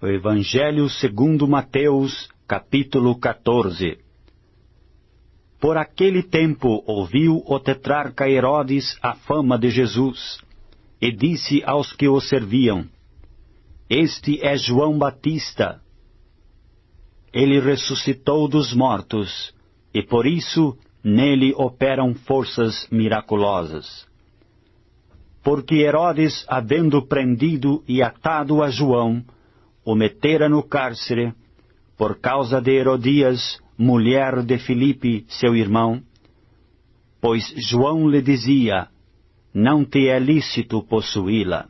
O Evangelho segundo Mateus, capítulo 14. Por aquele tempo ouviu o tetrarca Herodes a fama de Jesus, e disse aos que o serviam: Este é João Batista. Ele ressuscitou dos mortos, e por isso nele operam forças miraculosas. Porque Herodes, havendo prendido e atado a João, o metera no cárcere, por causa de Herodias, mulher de Filipe, seu irmão, pois João lhe dizia: Não te é lícito possuí-la.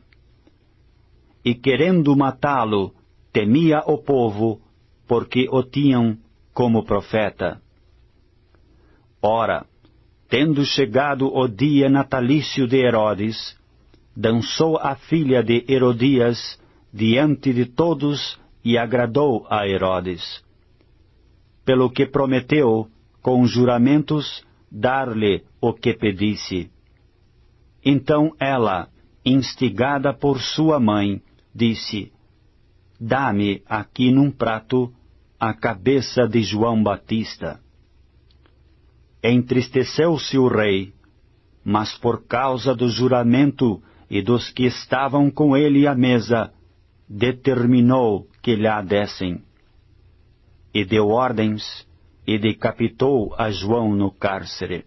E querendo matá-lo, temia o povo, porque o tinham como profeta. Ora, tendo chegado o dia natalício de Herodes, dançou a filha de Herodias diante de todos e agradou a Herodes. Pelo que prometeu, com juramentos, dar-lhe o que pedisse. Então ela, instigada por sua mãe, disse: Dá-me aqui num prato a cabeça de João Batista. Entristeceu-se o rei, mas por causa do juramento e dos que estavam com ele à mesa, determinou que lhe dessem. E deu ordens, e decapitou a João no cárcere.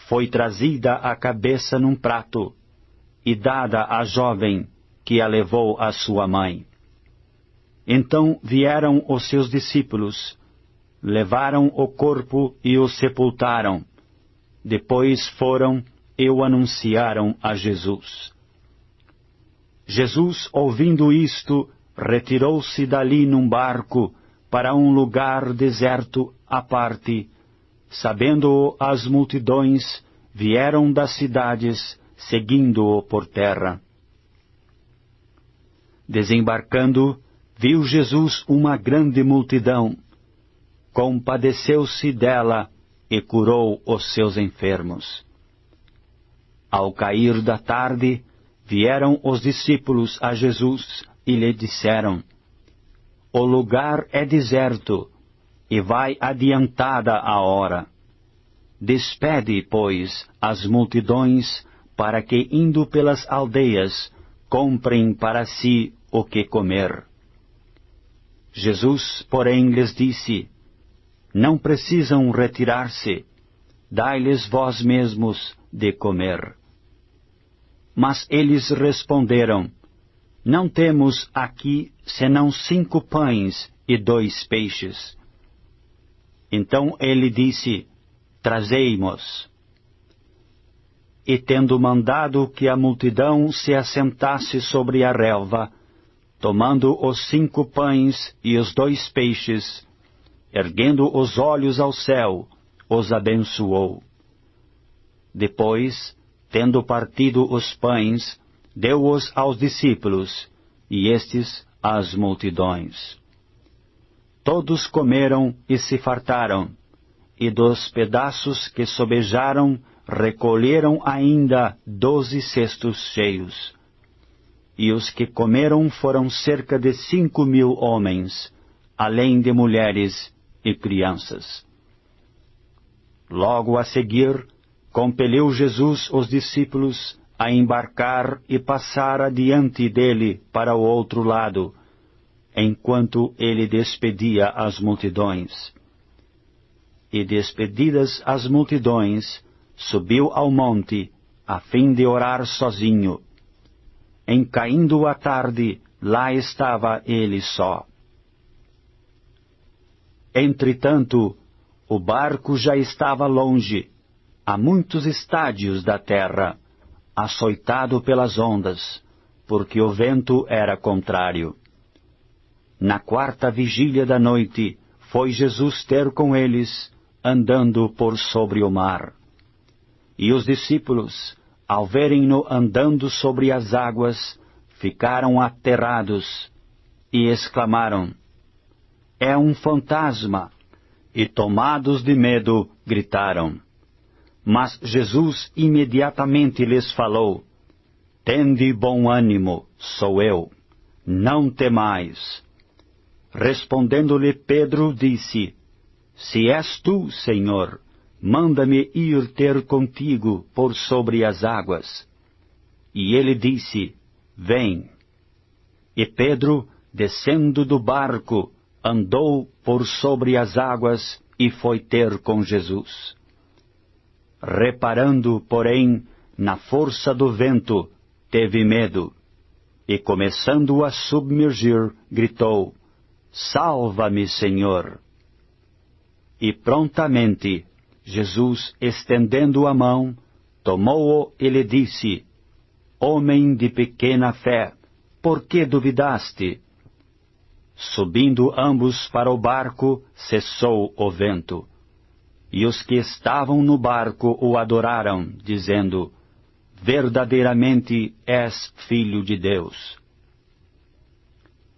Foi trazida a cabeça num prato, e dada à jovem, que a levou à sua mãe. Então vieram os seus discípulos, levaram o corpo e o sepultaram. Depois foram e o anunciaram a Jesus. Jesus, ouvindo isto, retirou-se dali num barco para um lugar deserto à parte. Sabendo-o as multidões, vieram das cidades, seguindo-o por terra. Desembarcando, viu Jesus uma grande multidão. Compadeceu-se dela e curou os seus enfermos. Ao cair da tarde, vieram os discípulos a Jesus e lhe disseram: O lugar é deserto, e vai adiantada a hora. Despede, pois, as multidões, para que, indo pelas aldeias, comprem para si o que comer. Jesus, porém, lhes disse: Não precisam retirar-se, dai-lhes vós mesmos de comer. Mas eles responderam: Não temos aqui senão 5 pães e 2 peixes. Então ele disse: Trazei-mos. E tendo mandado que a multidão se assentasse sobre a relva, tomando os 5 pães e os 2 peixes, erguendo os olhos ao céu, os abençoou. Depois, tendo partido os pães, deu-os aos discípulos, e estes às multidões. Todos comeram e se fartaram, e dos pedaços que sobejaram, recolheram ainda 12 cestos cheios. E os que comeram foram cerca de 5.000 homens, além de mulheres e crianças. Logo a seguir, compeliu Jesus os discípulos a embarcar e passar adiante dele para o outro lado, enquanto ele despedia as multidões. E despedidas as multidões, subiu ao monte, a fim de orar sozinho. Em caindo a tarde, lá estava ele só. Entretanto, o barco já estava longe, a muitos estádios da terra, açoitado pelas ondas, porque o vento era contrário. Na 4ª vigília da noite, foi Jesus ter com eles, andando por sobre o mar. E os discípulos, ao verem-no andando sobre as águas, ficaram aterrados e exclamaram: É um fantasma! E tomados de medo, gritaram. Mas Jesus imediatamente lhes falou: Tende bom ânimo, sou eu. não temais. Respondendo-lhe Pedro, disse: Se és tu, Senhor, manda-me ir ter contigo por sobre as águas. E ele disse: Vem. E Pedro, descendo do barco, andou por sobre as águas e foi ter com Jesus. Reparando, porém, na força do vento, teve medo, e começando a submergir, gritou: Salva-me, Senhor! E prontamente, Jesus, estendendo a mão, tomou-o e lhe disse: Homem de pequena fé, por que duvidaste? Subindo ambos para o barco, cessou o vento. E os que estavam no barco o adoraram, dizendo: Verdadeiramente és Filho de Deus.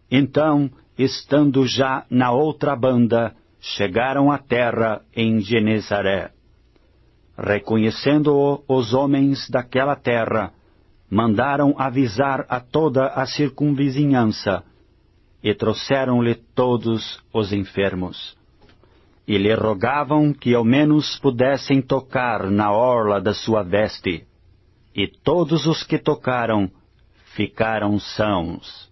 Então, estando já na outra banda, chegaram à terra em Genezaré. Reconhecendo-o os homens daquela terra, mandaram avisar a toda a circunvizinhança, e trouxeram-lhe todos os enfermos. E lhe rogavam que ao menos pudessem tocar na orla da sua veste. E todos os que tocaram ficaram sãos.